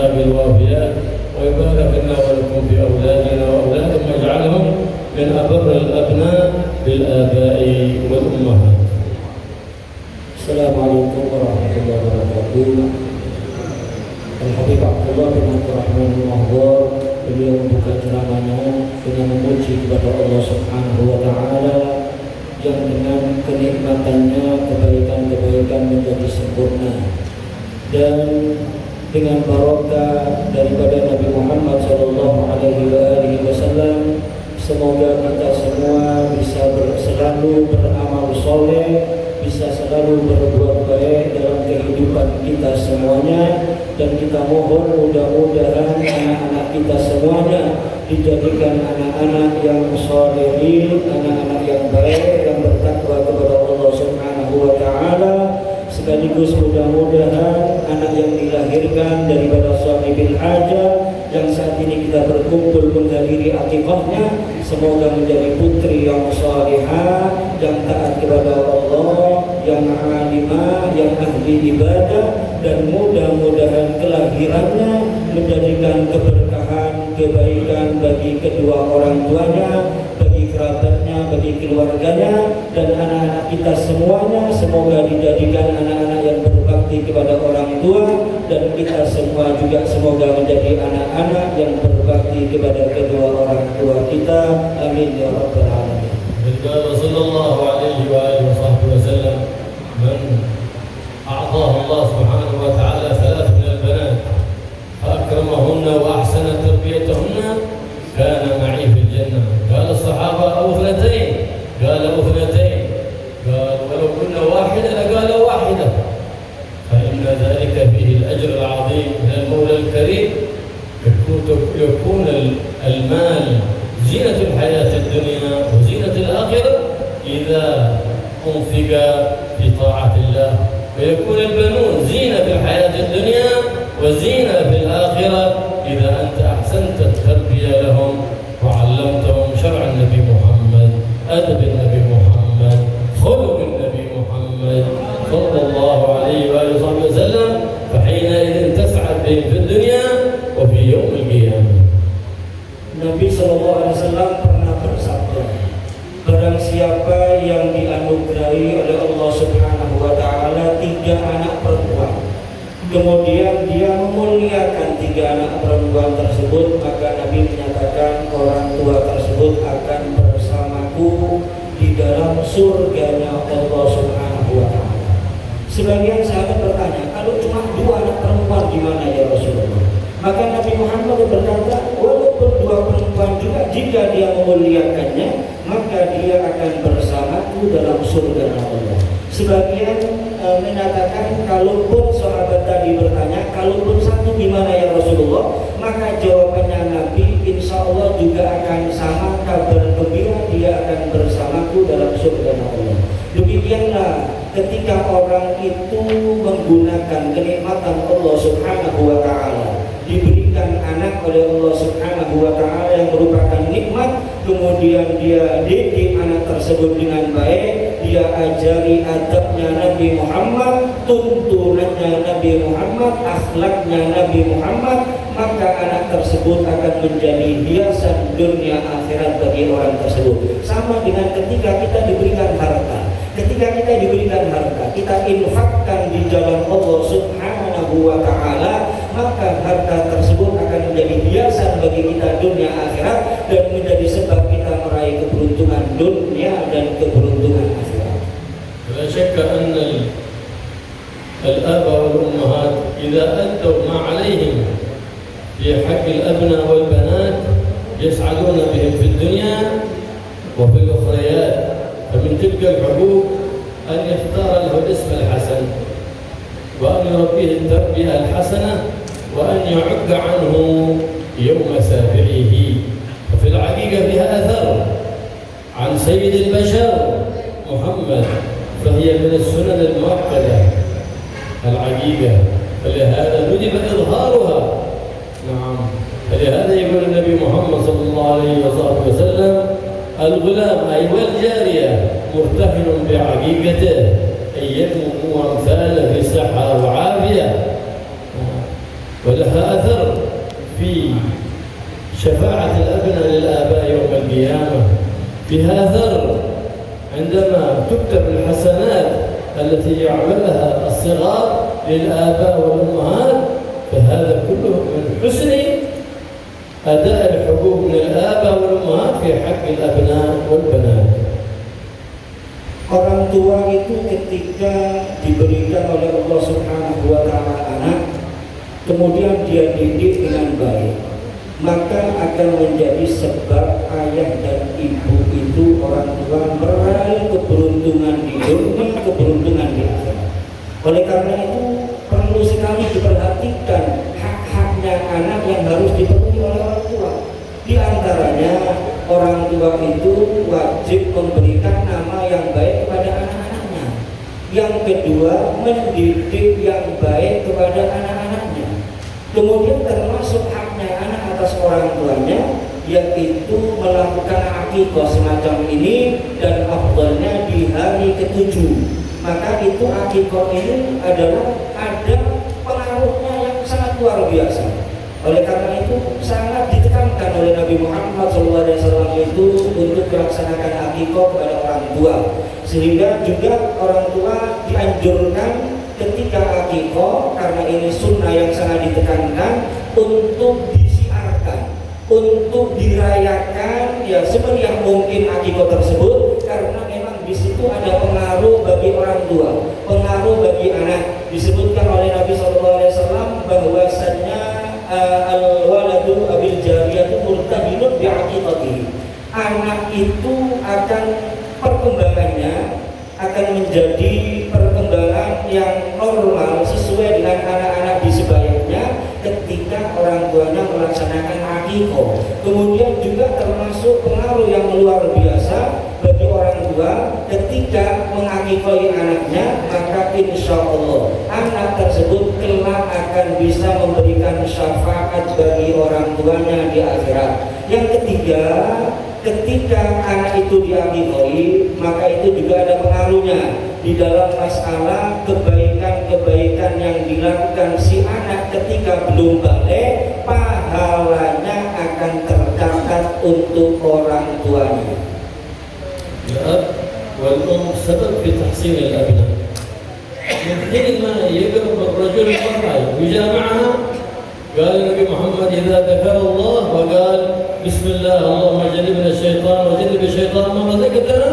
الثواب الوافيات، ويبارك لنا ولكم في أولادنا وأولادكم، واجعلهم من أبر الأبناء بالآباء والأمهات. السلام عليكم ورحمة الله وبركاته. Al-Habib Abdullah bin Abdurrahman Al-Mahdur, beliau membuka ceramahnya dengan memuji kepada Allah Subhanahu wa Ta'ala yang dengan kenikmatannya kebaikan-kebaikan menjadi sempurna, dan dengan barokah daripada Nabi Muhammad SAW, semoga kita semua bisa selalu beramal soleh, bisa selalu berbuat baik dalam kehidupan kita semuanya, dan kita mohon mudah-mudahan anak-anak kita semuanya dijadikan anak-anak yang sholihin, anak-anak yang baik, yang bertakwa kepada Allah Subhanahu wa Ta'ala. Sekaligus mudah-mudahan anak yang dilahirkan daripada sahibil hajah yang saat ini kita berkumpul menghadiri akikahnya, semoga menjadi putri yang salihah, yang taat kepada Allah, yang alimah, yang ahli ibadah, dan mudah-mudahan kelahirannya menjadikan keberkahan, kebaikan bagi kedua orang tuanya, bagi kerabatnya, bagi keluarganya, dan anak-anak kita semuanya semoga dijadikan anak-anak yang berbakti kepada orang tua, dan kita semua juga semoga menjadi anak-anak yang berbakti kepada kedua orang tua kita. Amin ya rabbal alamin. Sallallahu alaihi wa alihi wa sallam, man a'tahu Allah subhanahu wa ta'ala thalath min al-banat fa akramahunna wa ahsana tarbiyatahunna kana ma'i fil jannah. Qala as-sahaba aw ithnatayn, qala ithnatayn, qala walau kunna wahida laqala wahida. فإن ذلك فيه الأجر العظيم من المولى الكريم. يكون المال زينة الحياة الدنيا وزينة الآخرة إذا أنفق في طاعة الله، ويكون البنون زينة في الحياة الدنيا وزينة في الآخرة إذا أنت أحسنت التربية لهم وعلمتهم شرع النبي محمد، أدب النبي محمد، خلق النبي محمد صلى الله عليه وآله وسلم، فحينئذ تسعد بهم في الدنيا وفي يوم القيامة. Nabi SAW pernah bersabda, barang siapa yang dianugerahi oleh Allah Subhanahu wa Ta'ala 3 anak perempuan, kemudian dia memuliakan 3 anak perempuan tersebut, maka Nabi menyatakan orang tua tersebut akan bersamaku di dalam surganya Allah Subhanahu wa Ta'ala. Sebagian sahabat bertanya, kalau cuma 2 anak perempuan gimana ya Rasulullah? Maka Nabi Muhammad berkata, walaupun 2 perempuan juga, jika dia memuliakannya, maka dia akan bersamaku dalam surga Allah. Sebagian menyatakan, kalaupun sahabat tadi bertanya, kalaupun 1 gimana ya Rasulullah? Maka jawabannya Nabi, insya Allah juga akan sama, kabar gembira, dia akan bersamaku dalam surga Allah. Demikianlah ketika orang itu menggunakan kenikmatan Allah Subhanahu wa Ta'ala, diberikan anak oleh Allah Subhanahu wa Ta'ala yang merupakan nikmat, kemudian dia didik anak tersebut dengan baik, dia ajari adabnya Nabi Muhammad, tuntunannya Nabi Muhammad, akhlaknya Nabi Muhammad, maka anak tersebut akan menjadi hiasan dunia akhirat bagi orang tersebut. Sama dengan ketika kita diberikan harta. Ketika kita diberikan harta, kita infakkan di jalan Allah Subhanahu wa Ta'ala, maka harta tersebut akan menjadi hiasan bagi kita dunia akhirat dan menjadi sebab kita meraih keberuntungan dunia dan keberuntungan akhirat. La syakka anna al-aba wal ummahat idza addu ma 'alayhim fi haqq al-abna wal banat yas'aduna bihim fi ad-dunya wa fil ukhrayat. فمن تلك الحقوق أن يختار له الاسم الحسن وأن يربيه التربية الحسنة وأن يعق عنه يوم سابعه. وفي الحقيقة فيها أثر عن سيد البشر محمد، فهي من السنن المؤكدة العقيقة، فلهذا ندب إظهارها. نعم، فلهذا يقول النبي محمد صلى الله عليه وسلم الغلام أي والجارية مرتهن بعقيقته أن ينمو أمثاله في صحة وعافية. ولها أثر في شفاعة الأبناء للآباء يوم القيامة، فيها أثر عندما تكتب الحسنات التي يعملها الصغار للآباء والأمهات، فهذا كله من حسن أداء الحقوق للآباء والأمهات في حق الأبناء والبنات. Orang tua itu ketika diberikan oleh Allah Subhanahu wa Ta'ala anak, kemudian dia didik dengan baik, maka akan menjadi sebab ayah dan ibu itu, orang tua, meraih keberuntungan di dunia, keberuntungan di akhirat. Oleh karena itu perlu sekali diperhatikan hak-haknya anak yang harus dipenuhi oleh orang tua. Di antaranya orang tua itu wajib memberikan nama yang baik kepada anak-anaknya. Yang kedua, mendidik yang baik kepada anak-anaknya. Kemudian termasuk haknya anak atas orang tuanya, yaitu melakukan akikah semacam ini, dan afdalnya di hari ke-7. Maka itu akikah ini adalah ada pengaruhnya yang sangat luar biasa. Oleh karena itu sangat ditekankan oleh Nabi Muhammad SAW itu untuk melaksanakan akikah kepada orang tua, sehingga juga orang tua dianjurkan ketika akikah, karena ini sunnah yang sangat ditekankan, untuk disiarkan, untuk dirayakan ya seperti yang mungkin akikah tersebut, karena memang di situ ada pengaruh bagi orang tua, pengaruh bagi anak. Disebutkan oleh Nabi SAW bahwasannya al-waladu abil jariyatu murtahinun bi'aqiqatihi. Anak itu akan perkembangannya akan menjadi perkembangan yang normal sesuai dengan anak-anak di sebayanya ketika orang tuanya melaksanakan akikah. Kemudian juga termasuk pengaruh yang luar biasa bagi orang tua ketika mengakikahi anaknya, maka insya Allah anak tersebut kelak akan bisa memberikan syafaat bagi orang tuanya di akhirat. Yang ketiga, ketika anak itu diakikahi, maka itu juga ada pengaruhnya di dalam masalah kebaikan-kebaikan yang dilakukan si anak ketika belum balik, pahalanya akan tercatat untuk orang tuanya. الأب والأم سبب في تحصين الأبناء. من حين ما يقرب الرجل المرأة ويجامعها، قال النبي محمد إذا ذكر الله وقال بسم الله اللهم جنبنا الشيطان وجنب الشيطان ما رزقتنا،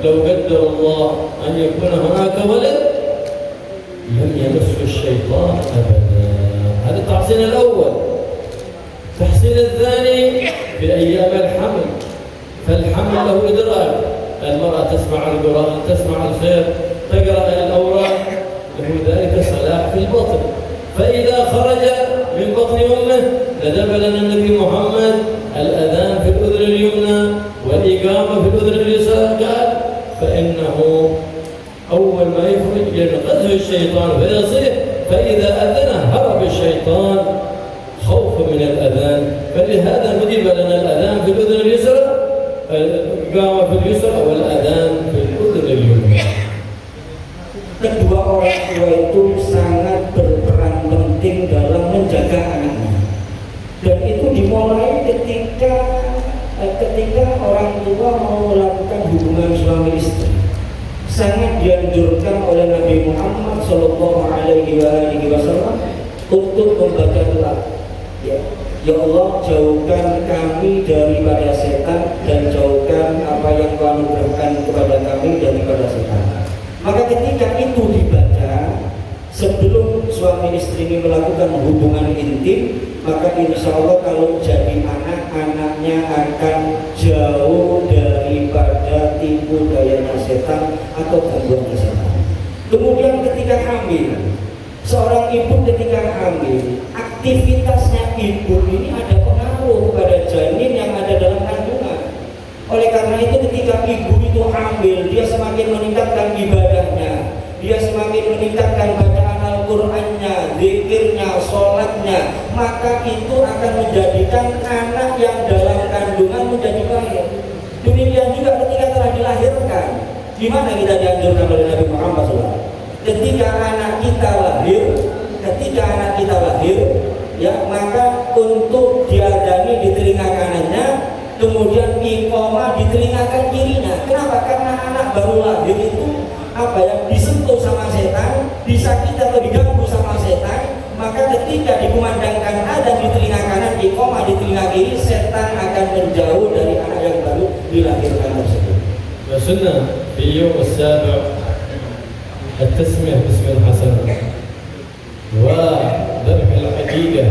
لو قدر الله أن يكون هناك ولد لم يمسه الشيطان أبدا. هذا التحصين الأول. التحصين الثاني في أيام الحمل، فالحمل له إدراك، المرأة تسمع القرآن، تسمع الخير، تقرأ الأوراق، له ذلك صلاح في البطن. فإذا خرج من بطن أمه ندب لنا النبي محمد الأذان في الأذن اليمنى والإقامة في الأذن اليسرى، قال فإنه أول ما يخرج ينقذه الشيطان فيصيح، فإذا أذن هرب الشيطان خوفا من الأذان. فلهذا ندب لنا الأذان في الأذن اليسرى، الإقامة في اليسرى والأذان في الأذن اليمنى. Kedua orang tua itu sangat berperan penting dalam menjaga anaknya, dan itu dimulai ketika orang tua mau melakukan hubungan suami istri. Sangat dianjurkan oleh Nabi Muhammad SAW untuk membaca doa. Ya Allah, jauhkan kami daripada setan dan jauhkan apa yang Kau anugerahkan kepada kami daripada setan. Maka ketika itu dibaca sebelum suami istri ini melakukan hubungan intim, maka insya Allah kalau jadi anak-anaknya akan jauh daripada tipu dayanya setan atau gangguan setan. Kemudian ketika hamil, seorang ibu ketika hamil, aktivitasnya ibu ini ada pengaruh kepada janin yang ada dalam kandungan. Oleh karena itu ketika ibu itu hamil, dia semakin meningkatkan ibadahnya, dia semakin meningkatkan bacaan Al-Qur'annya, zikirnya, sholatnya, maka itu akan menjadikan anak yang dalam kandungan menjadi baik. Demikian juga ketika telah dilahirkan. Di mana kita dianjurkan oleh Nabi Muhammad SAW? Ketika anak kita lahir, ya tangan kirinya. Kenapa? Karena anak baru lahir itu disentuh sama setan, disakiti atau diganggu sama setan, maka ketika dikumandangkan adzan di telinga kanan, iqamah di telinga kiri, setan akan menjauh dari anak yang baru dilahirkan tersebut. وسنة في اليوم السابع التسمية باسم الحسن وذبح العقيقة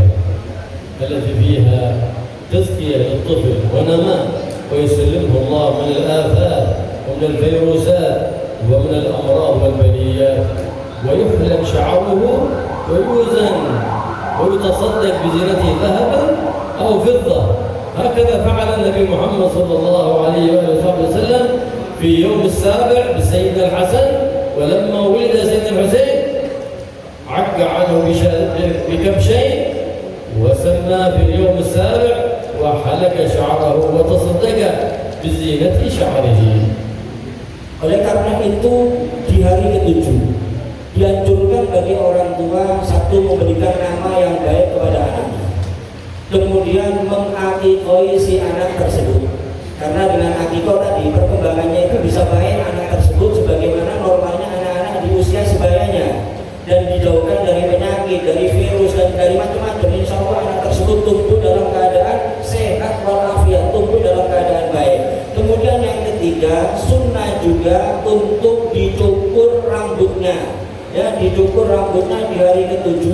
التي فيها تزكية للطفل ونماء ويسلمه الله من الآفات ومن الفيروسات ومن الأمراض والبليات، ويحلق شعره ويوزن ويتصدق بزينته ذهبا أو فضة. هكذا فعل النبي محمد صلى الله عليه وسلم في يوم السابع بسيدنا الحسن، ولما ولد سيدنا الحسين عق عنه بكبشين وسمى في اليوم السابع وحلق شعره وتصدق بزينة شعره. Oleh karena itu di hari ke-7 dianjurkan bagi orang tua satu memberikan nama yang baik kepada anaknya, kemudian mengakikoi si anak tersebut. Karena dengan akikoh tadi perkembangannya itu bisa baik anak tersebut sebagaimana normalnya anak-anak di usia sebayanya, dan dijauhkan dari penyakit, dari virus dan dari macam-macam. Insya Allah anak tersebut tumbuh dalam keadaan sehat walafiat, tumbuh dalam keadaan baik. Kemudian yang ketiga, sunnah juga untuk dicukur rambutnya. Ya, dicukur rambutnya di hari ke-7,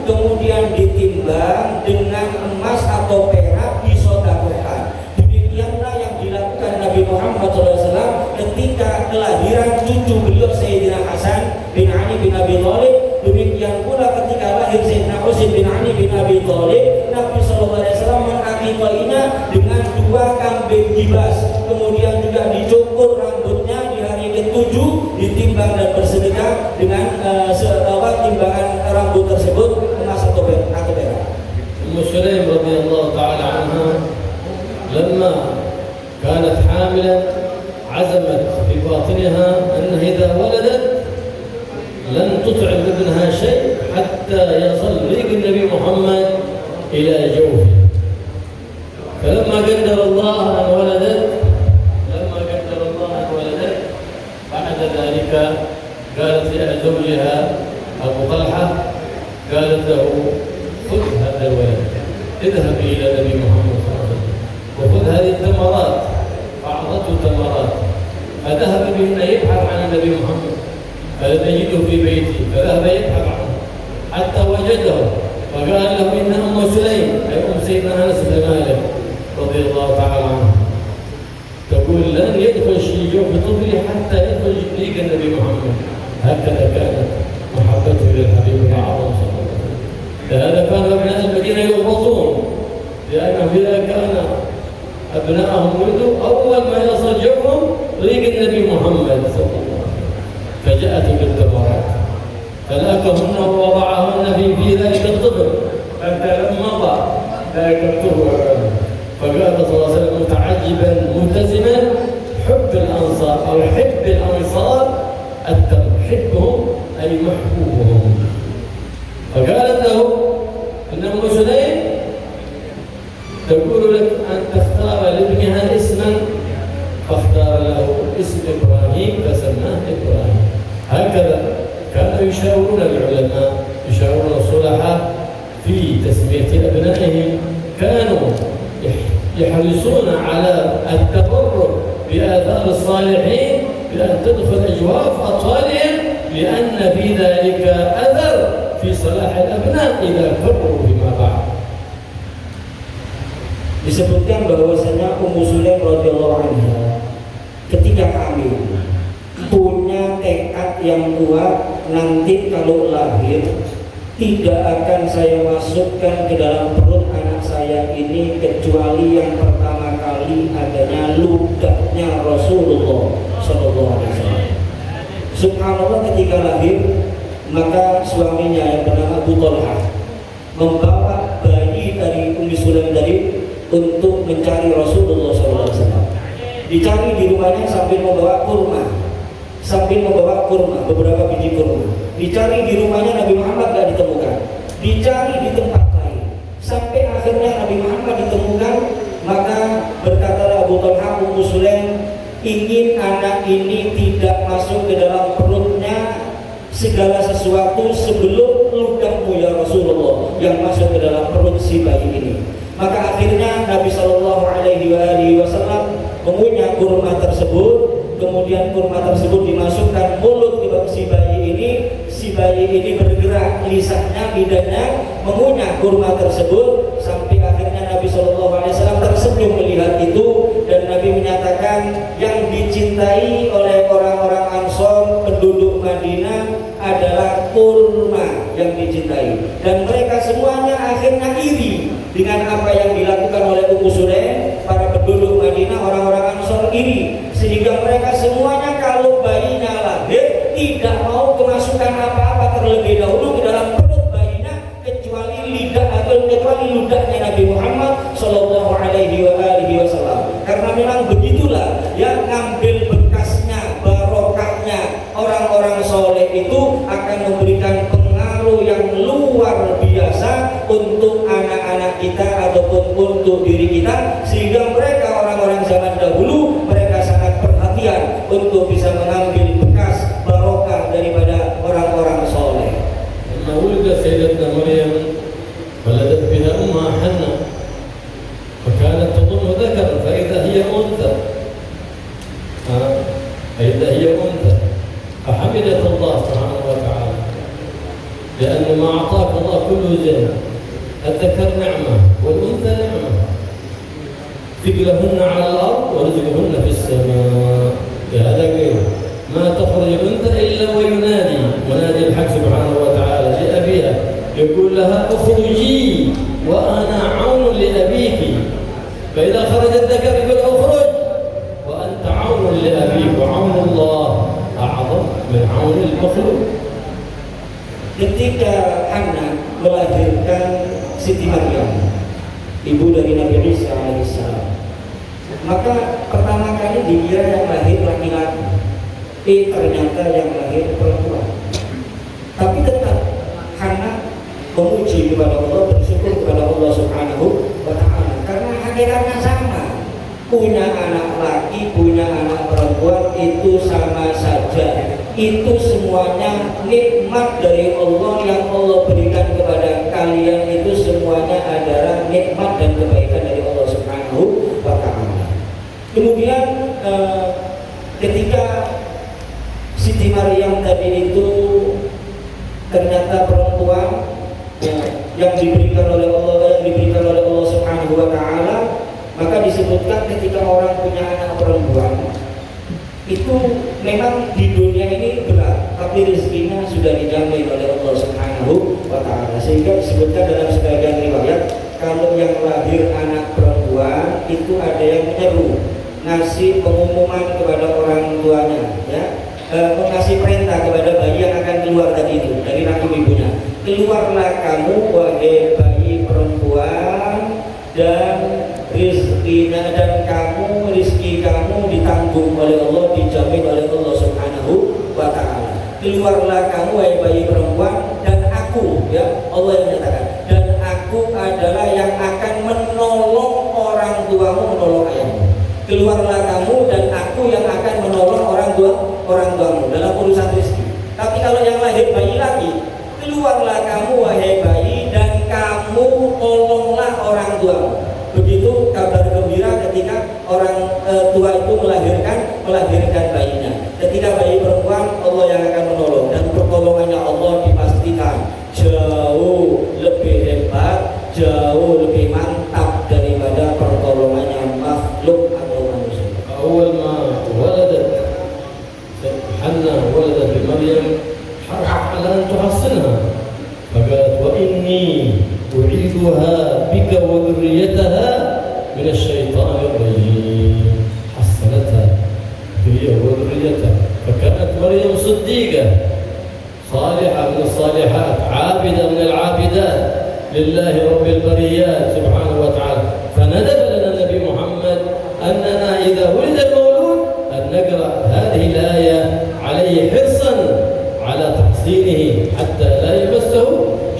kemudian ditimbang dengan emas atau perak disedekahkan. Demikianlah yang dilakukan Nabi Muhammad SAW ketika kelahiran cucu beliau Sayyidina Hasan bin Ali bin Abi Thalib. Demikian pula ketika lahir Sayyidina Husain bin Ali bin Abi Thalib, Nabi SAW mengakikainya dengan 2 kambing gibas. Kemudian juga dicukur rambutnya di hari ke-7, ditimbang dan bersedekah dengan timbangan rambut tersebut emas atau perak. أم سليم رضي الله تعالى عنها لما كانت حاملا عزمت في باطنها أنها إذا ولدت لن تطعم ابنها شيء حتى يصل ريق النبي محمد إلى جوفه. فلما قدر الله أن ولدت بعد ذلك قالت لزوجها أبو طلحة، قالت له خذ هذا الولد اذهب إلى النبي محمد صلى الله عليه وسلم وخذ هذه التمرات. فأعطته تمرات فذهب بهن يبحث عن النبي محمد فلم يجده في بيته، فذهب يبحث عنه حتى وجده فقال له إن أم سليم أي أم سيدنا أنس بن مالك رضي الله تعالى عنه تقول لن يدخل شيء في طفلي حتى يدخل ريق النبي محمد. هكذا كانت محبته للحبيب الأعظم صلى الله عليه وسلم. لهذا كان أبناء المدينة يغبطون لأنه إذا كان أبنائهم ولدوا أول ما يصل جوفهم ريق النبي محمد صلى الله عليه وسلم. فجاءت بالتمرات فلاكهن ووضعهن في ذلك الطفل حتى لما مضى ذلك الطفل فقال صلى الله عليه وسلم متعجبا ملتزما حب الأنصار أو حب الأنصار حبهم أي محبوبهم. فقالت له إن أم سليم تقول لك أن تختار لابنها اسما، فاختار له اسم إبراهيم فسماه إبراهيم. هكذا كانوا يشاورون العلماء، يشاورون الصلحاء في تسمية أبنائهم. كانوا يحرصون على التبرك بآثار الصالحين بأن تدخل أجواف أطفالهم، لأن في ذلك أثر في صلاح الأبناء إذا كبروا فيما بعد. Disebutkan bahwasanya Ummu Sulaim radhiyallahu anha ketika hamil punya tekad yang kuat, nanti kalau lahir tidak akan saya masukkan ke dalam perut anak saya ini kecuali yang pertama kali adanya ludahnya Rasulullah sallallahu alaihi wasallam. Subhanallah, ketika lahir maka suaminya yang bernama Abu Talha membawa bayi dari Ummu Sulaim tadi untuk mencari Rasulullah SAW. Dicari di rumahnya sambil membawa kurma, beberapa biji kurma. Dicari di rumahnya Nabi Muhammad tidak ditemukan. Dicari di tempat lain sampai akhirnya Nabi Muhammad ditemukan. Maka berkatalah Abu Talha, Ummu Sulaim, ingin anak ini tidak masuk ke dalam perutnya segala sesuatu sebelum ludahmu ya Rasulullah yang masuk ke dalam perut si bayi ini. Maka akhirnya Nabi Shallallahu Alaihi Wasallam mengunyah kurma tersebut, kemudian kurma tersebut dimasukkan mulut ke si bayi ini. Si bayi ini bergerak lisannya, lidahnya mengunyah kurma tersebut sampai akhirnya Nabi Shallallahu Alaihi Wasallam tersenyum melihat itu, dan Nabi menyatakan yang dicintai oleh orang-orang Ansor penduduk Madinah adalah kurma yang dicintai, dan mereka semuanya akhirnya iri dengan apa yang dilakukan oleh Ummu Sulaim. Para penduduk Madinah, orang-orang Ansor iri, sehingga mereka semuanya kalau bayinya lahir tidak mau kemasukan apa-apa terlebih dahulu ke dalam perut bayinya kecuali lidah atau kecuali ludahnya Nabi Muhammad Shallallahu Alaihi Wasallam. Karena memang begitulah yang ngambil bekasnya, barokahnya orang-orang soleh itu akan memberikan pengaruh yang luar biasa untuk anak-anak kita ataupun untuk diri kita, sehingga mereka orang-orang zaman dahulu mereka sangat perhatian untuk bisa mengambil bekas barokah daripada orang-orang soleh. لما ولدت سيدتنا مريم ولدت بها أمها حنة فكانت تظن ذكرا فإذا هي أنثى فحمدت الله سبحانه وتعالى لأن ما أعطاك الله كله زين. الذكر نعمة والأنثى نعمة، ثقلهن على الأرض ورزقهن في السماء. هذا غير ما تخرج الأنثى إلا وينادي منادي الحق سبحانه وتعالى لأبيها يقول لها اخرجي وأنا عون لأبيك، فإذا خرج الذكر يقول اخرج وأنت عون لأبيك، وعون الله أعظم من عون المخلوق. Ketika Hannah melahirkan Siti Maryam, ibu dari Nabi Isa alaihissalam, maka pertama kali dikira yang lahir laki-laki, ternyata yang lahir perempuan. Tapi tetap Hannah memuji kepada Allah, bersyukur kepada Allah Subhanahu wa Ta'ala, karena hakikatnya sama. Punya anak laki, punya anak perempuan itu sama saja. Itu semuanya nikmat dari Allah yang Allah berikan kepada kalian, itu semuanya adalah nikmat dan kebaikan dari Allah Subhanahu wa Ta'ala. Kemudian ketika Siti Maryam tadi itu ternyata perempuan yang diberikan oleh Allah Subhanahu wa Ta'ala, maka disebutkan ketika orang punya anak perempuan itu memang di dunia ini berat, tapi rezekinya sudah dijamin oleh Allah Subhanahu wa Ta'ala. Sehingga disebutkan dalam sebagian riwayat kalau yang lahir anak perempuan itu ada yang menyeru, ngasih pengumuman kepada orang tuanya, ya, mengasih perintah kepada bayi yang akan keluar tadi itu dari rahim ibunya, keluarlah kamu wahai bayi perempuan, dan rizkinya dan rizki kamu ditanggung oleh Allah, dijamin oleh Allah Subhanahu wa Ta'ala. Keluarlah kamu wahai bayi perempuan, dan aku, ya Allah yang menyatakan, dan aku adalah yang akan menolong orang tuamu, menolong ayahmu. Keluarlah kamu dan aku yang akan menolong orang tuamu dalam urusan rezeki. Tapi kalau yang lahir bayi lagi, keluarlah kamu wahai bayi dan kamu tolonglah orang tuamu. Begitu kabar gembira ketika orang tua itu melahirkan bayinya. Ketika bayi perempuan, Allah yang akan menolong, dan pertolongannya Allah dipastikan jauh lebih hebat, jauh lebih mantap daripada pertolongannya makhluk atau manusia. أول ما ولدت حنة ولدت بمريم حرصت على أن تحصنها فقالت وإني أعيذها بك وذريتها من الشيطان الرجيم. حصنتها هي وذريتها، فكانت مريم صديقة صالحة من الصالحات، عابدة من العابدات لله رب البريات سبحانه وتعالى. فندب لنا النبي محمد أننا إذا ولد المولود أن نقرأ هذه الآية عليه حرصا على تحصينه حتى لا يمسه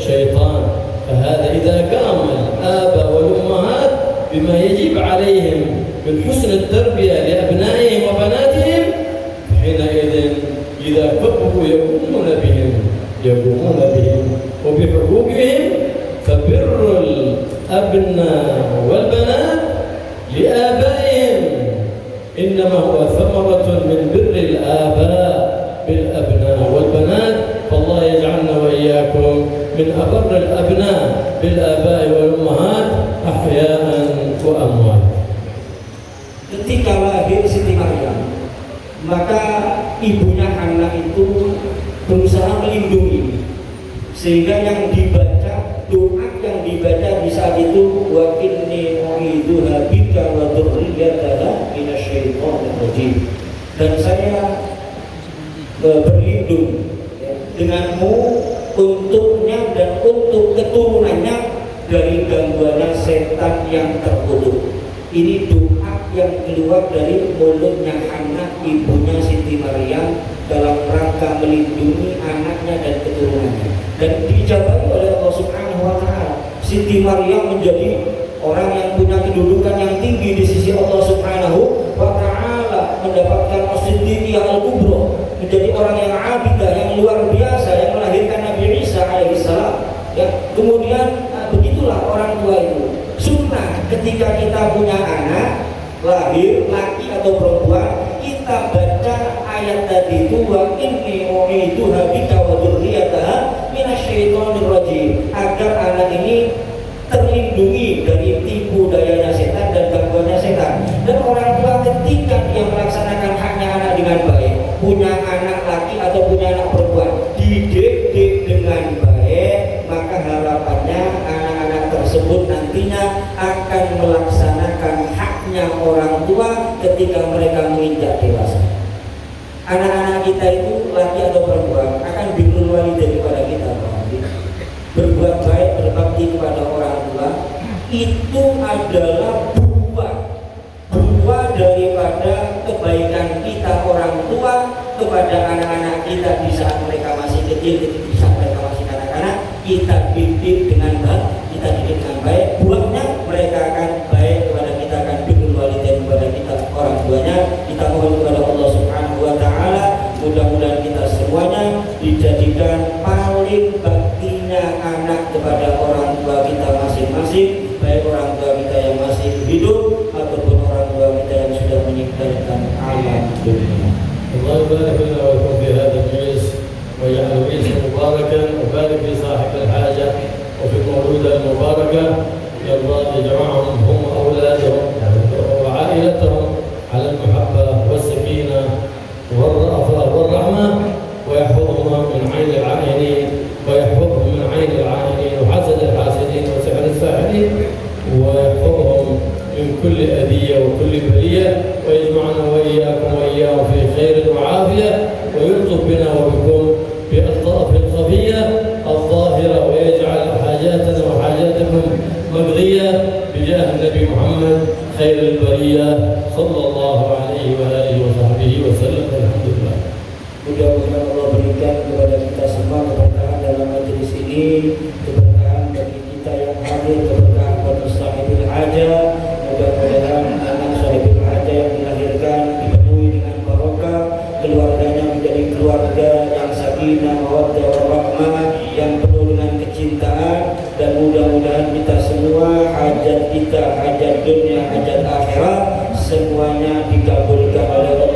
شيطان. فهذا إذا قام الآباء والأمهات بما يجب عليهم من حسن التربية لأبنائهم وبناتهم حينئذ إذا كبروا يقومون بهم وبحقوقهم. فبر الأبناء والبنات لآبائهم إنما هو ثمرة من بر الآباء بالأبناء والبنات. فالله يجعلنا وإياكم من أبر الأبناء بالآباء والأمهات أحياء وأموات. Ketika lahir Siti Maryam, maka ibunya Hana itu berusaha melindungi, sehingga yang dibaca, doa yang dibaca di saat itu, wa inni u'idzuha bika wa dzurriyyataha minasyaitonir rajim, dan saya berlindung denganmu, untuknya dan untuk keturunannya dari gangguan setan yang terkutuk. Ini doa yang keluar dari mulutnya Hana, ibunya Siti Maryam, dalam rangka melindungi anaknya dan keturunannya, dan dijabahi oleh Allah Subhanahu wa Ta'ala. Siti Maryam menjadi orang yang punya kedudukan yang tinggi di sisi Allah Subhanahu wa Ta'ala, mendapatkan as-siddiqiyah al-kubra, menjadi orang yang abidah, yang luar biasa, yang melahirkan Nabi Isa alaihissalam. Ya, kemudian begitulah orang tua itu. Sunnah ketika kita punya anak lahir laki atau perempuan, kita baca ayat tadi itu, wa inni u'idzuha bika wa dzurriyyataha minasyaitonir rajim, agar anak ini terlindungi dari tipu dayanya setan dan gangguannya setan. Dan orang tua ketika dia melaksanakan haknya anak dengan baik, punya anak laki atau punya anak perempuan, dididik dengan baik, maka harapannya anak-anak tersebut nantinya akan melaksanakan haknya orang tua ketika mereka menginjak dewasa. Anak-anak kita itu laki atau perempuan akan birrul walidain kepada kita, berbuat baik, berbakti kepada orang tua, itu adalah buah daripada kebaikan kita orang tua kepada anak-anak kita di saat mereka masih kecil, di saat mereka masih kanak-kanak. Kita didik dengan baik, buahnya mereka akan baik kepada kita, akan birrul walidain kepada kita orang tuanya. Kita mohon kepada Allah Subhanahu wa Ta'ala, mudah-mudahan kita semuanya dijadikan paling baktinya anak kepada orang tua kita masing-masing, baik orang tua kita yang masih hidup ataupun orang tua kita yang sudah meninggalkan alam dunia. Allah barik lana wa lakum fi hadha al-majlis wa ja'al majlisan mubarakan wa barik fi sahib al-haja wa fi al-mawluda al-mubarakah. Ya Allah yajma'hum hum wa awladahum wa 'ailatahum 'ala al-mahabbah was-sakinah wal-ra'fah wal-rahmah, wa yahfazhum min 'ayn al-'ainin wa yahfazhum min 'ayn al-'ainin wa hasad al-hasidin wa sihr al-sahidin, wa yahfazhum من كل أذية وكل بلية، ويجمعنا وإياكم وإياهم في خير وعافية، ويلطف بنا وبكم بألطاف الخفية الظاهرة، ويجعل حاجاتنا وحاجاتكم مقضية بجاه النبي محمد خير البرية صلى الله عليه وآله وصحبه وسلم. الحمد لله. Mudah-mudahan Allah berikan kepada kita semua keberkahan dalam majelis ini, keberkahan bagi kita yang hadir, keberkahan bagi sahibul hajat. Mudah-mudahan anak sahibul hajat yang dilahirkan dipenuhi dengan barokah, keluarganya menjadi keluarga yang sakinah, mawaddah, warahmah, yang penuh dengan kecintaan, dan mudah-mudahan kita semua hajat kita, hajat dunia, hajat akhirat, semuanya dikabulkan oleh Allah